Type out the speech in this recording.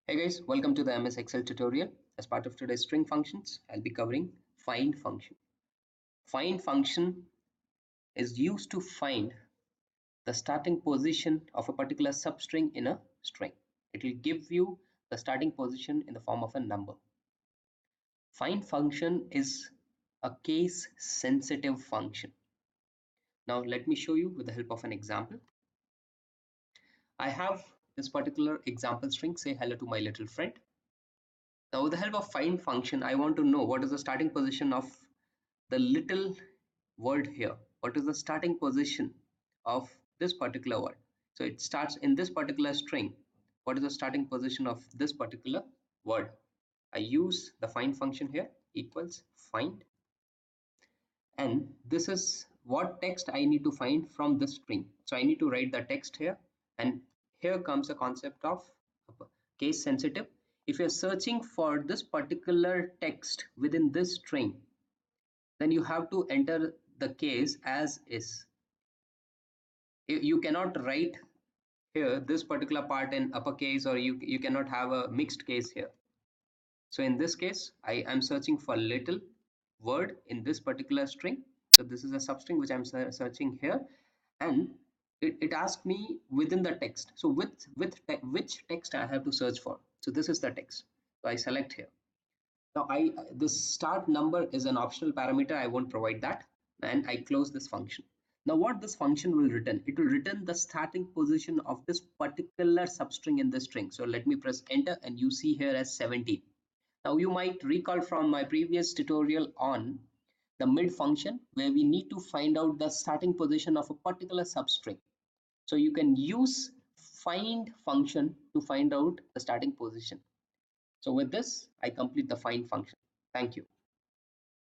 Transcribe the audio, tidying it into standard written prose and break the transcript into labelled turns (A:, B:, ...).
A: Hey guys, welcome to the MS Excel tutorial. As part of today's string functions, I'll be covering find function. Find function is used to find the starting position of a particular substring in a string. It will give you the starting position in the form of a number. Find function is a case sensitive function. Now let me show you with the help of an example. I have this particular example string, say hello to my little friend. Now with the help of find function, I want to know what is the starting position of the little word here. What is the starting position of this particular word? So it starts in this particular string. What is the starting position of this particular word? I use the find function here, equals find, and this is what text I need to find from this string. So I need to write the text here, and here comes the concept of case sensitive. If you're searching for this particular text within this string, then you have to enter the case as is. You cannot write here this particular part in uppercase, or you cannot have a mixed case here. So in this case, I am searching for little word in this particular string. So this is a substring which I'm searching here, and it asks me within the text. So which text I have to search for. So this is the text. So I select here. Now this start number is an optional parameter. I won't provide that, and I close this function. Now what this function will return? It will return the starting position of this particular substring in the string. So let me press enter, and you see here as 17. Now you might recall from my previous tutorial on the mid function, where we need to find out the starting position of a particular substring. So you can use find function to find out the starting position. So with this, I complete the find function. Thank you.